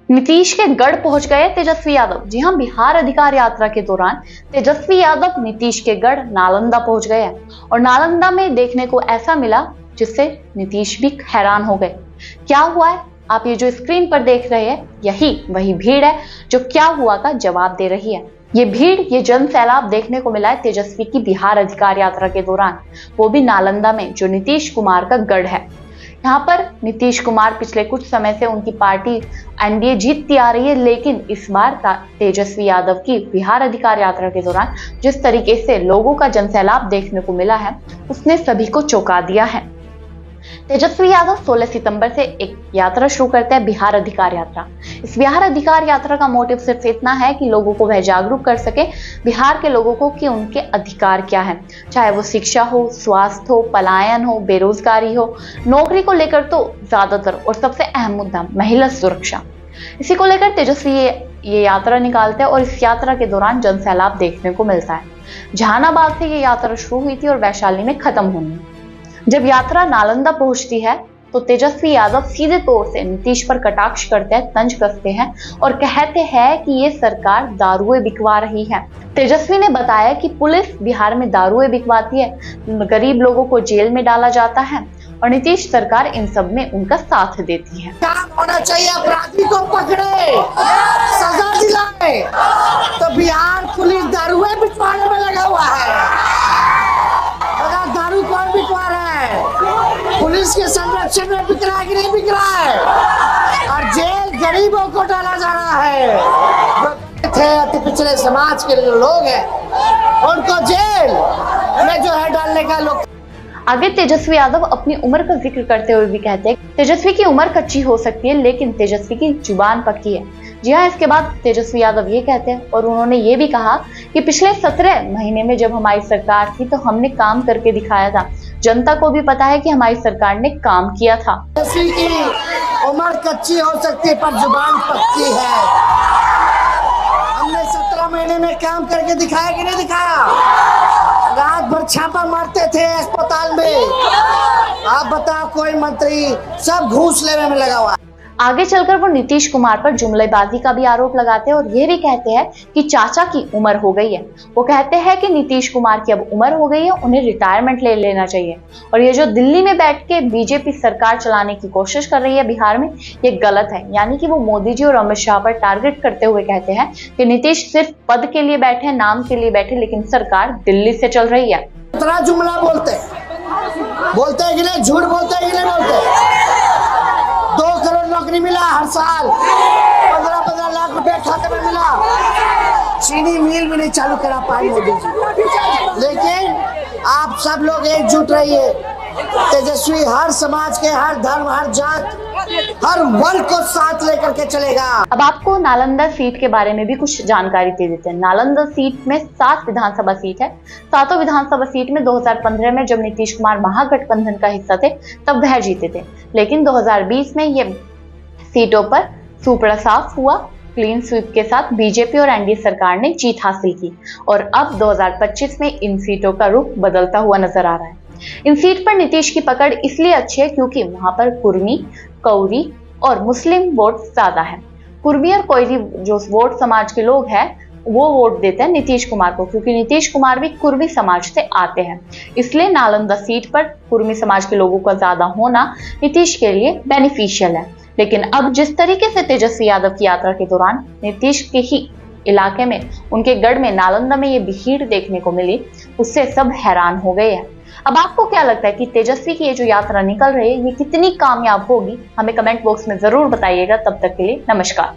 नीतीश के गढ़ पहुंच गए तेजस्वी यादव। जी हां, बिहार अधिकार यात्रा के दौरान तेजस्वी यादव नीतीश के गढ़ नालंदा पहुंच गए हैं और नालंदा में देखने को ऐसा मिला जिससे नीतीश भी हैरान हो गए। क्या हुआ है, आप ये जो स्क्रीन पर देख रहे हैं, यही वही भीड़ है जो क्या हुआ का जवाब दे रही है। ये भीड़, ये जन सैलाब देखने को मिला है तेजस्वी की बिहार अधिकार यात्रा के दौरान, वो भी नालंदा में, जो नीतीश कुमार का गढ़ है। यहाँ पर नीतीश कुमार पिछले कुछ समय से उनकी पार्टी एनडीए जीतती आ रही है, लेकिन इस बार तेजस्वी यादव की बिहार अधिकार यात्रा के दौरान जिस तरीके से लोगों का जनसैलाब देखने को मिला है, उसने सभी को चौंका दिया है। तेजस्वी यादव 16 सितंबर से एक यात्रा शुरू करते हैं, बिहार अधिकार यात्रा। इस बिहार अधिकार यात्रा का मोटिव सिर्फ इतना है कि लोगों को वह जागरूक कर सके, बिहार के लोगों को, कि उनके अधिकार क्या है, चाहे वो शिक्षा हो, स्वास्थ्य हो, पलायन हो, बेरोजगारी हो, नौकरी को लेकर तो ज्यादातर और सबसे अहम मुद्दा महिला सुरक्षा। इसी को लेकर तेजस्वी ये यात्रा निकालते हैं और इस यात्रा के दौरान जनसैलाब देखने को मिलता है। जहानाबाद से ये यात्रा शुरू हुई थी और वैशाली में खत्म होनी। जब यात्रा नालंदा पहुंचती है तो तेजस्वी यादव सीधे तौर से नीतीश पर कटाक्ष करते हैं, तंज कसते हैं और कहते हैं कि ये सरकार दारुएं बिकवा रही है। तेजस्वी ने बताया कि पुलिस बिहार में दारुएं बिकवाती है, गरीब लोगों को जेल में डाला जाता है और नीतीश सरकार इन सब में उनका साथ देती है। काम होना चाहिए, अपराधी को पकड़े, सजा दिलाए। तो बिहार पुलिस दारुएं बिकवाने में लगा हुआ है। दारू कौन बिकवा रहा है? पुलिस के संरक्षण में बिक रहा है कि नहीं बिक रहा है? और जेल गरीबों को डाला जा रहा है। थे अति पिछड़े समाज के लोग हैं, उनको जेल में जो है डालने का लोग। आगे तेजस्वी यादव अपनी उम्र का जिक्र करते हुए भी कहते हैं, तेजस्वी की उम्र कच्ची हो सकती है लेकिन तेजस्वी की जुबान पक्की है। जी हाँ, इसके बाद तेजस्वी यादव ये कहते हैं और उन्होंने ये भी कहा कि पिछले 17 महीने में जब हमारी सरकार थी तो हमने काम करके दिखाया था। जनता को भी पता है कि हमारी सरकार ने काम किया था। तेजस्वी की उम्र कच्ची हो सकती है पर जुबान पक्की है। हमने 17 महीने में काम करके दिखाया कि नहीं दिखाया? रात भर छापा मारते थे अस्पताल में। आप बताओ, कोई मंत्री, सब घूस लेने में लगा हुआ। आगे चलकर वो नीतीश कुमार पर जुमलेबाजी का भी आरोप लगाते हैं और ये भी कहते हैं कि चाचा की उम्र हो गई है। वो कहते हैं कि नीतीश कुमार की अब उम्र हो गई है, उन्हें रिटायरमेंट ले लेना चाहिए और ये जो दिल्ली में बैठ के बीजेपी सरकार चलाने की कोशिश कर रही है बिहार में, ये गलत है। यानी कि वो मोदी जी और अमित शाह पर टारगेट करते हुए कहते हैं कि नीतीश सिर्फ पद के लिए बैठे, नाम के लिए बैठे, लेकिन सरकार दिल्ली से चल रही है। इतना जुमला बोलते हैं कि नहीं? झूठ बोलते हैं कि नहीं बोलते? 2 करोड़ नौकरी मिला हर साल, 15-15 लाख रुपए खाते में मिला। चीनी मिल भी नहीं चालू करा पाई मोदी जी। लेकिन आप सब लोग एकजुट रहिए। तेजस्वी हर समाज के, हर धर्म, हर जात, हर वर्ग को साथ लेकर के चलेगा। अब आपको नालंदा सीट के बारे में भी कुछ जानकारी दे देते हैं। नालंदा सीट में 7 विधानसभा सीट है। 7 विधानसभा सीट में 2015 में जब नीतीश कुमार महागठबंधन का हिस्सा थे तब वह जीते थे, लेकिन 2020 में ये सीटों पर सुपड़ा साफ हुआ। क्लीन स्वीप के साथ बीजेपी और एनडीए सरकार ने जीत हासिल की और अब 2025 में इन सीटों का रुख बदलता हुआ नजर आ रहा है। इन सीट पर नीतीश की पकड़ इसलिए अच्छी है क्योंकि वहां पर कुर्मी, कौरी और मुस्लिम वोट ज्यादा है। कुर्मी और कोयरी जो वोट समाज के लोग हैं वो वोट देते हैं नीतीश कुमार को, क्योंकि नीतीश कुमार भी कुर्मी समाज से आते हैं। इसलिए नालंदा सीट पर कुर्मी समाज के लोगों का ज्यादा होना नीतीश के लिए बेनिफिशियल है। लेकिन अब जिस तरीके से तेजस्वी यादव की यात्रा के दौरान नीतीश के ही इलाके में, उनके गढ़ में, नालंदा में ये भीड़ देखने को मिली, उससे सब हैरान हो गए हैं। अब आपको क्या लगता है कि तेजस्वी की ये जो यात्रा निकल रही है ये कितनी कामयाब होगी? हमें कमेंट बॉक्स में जरूर बताइएगा। तब तक के लिए नमस्कार।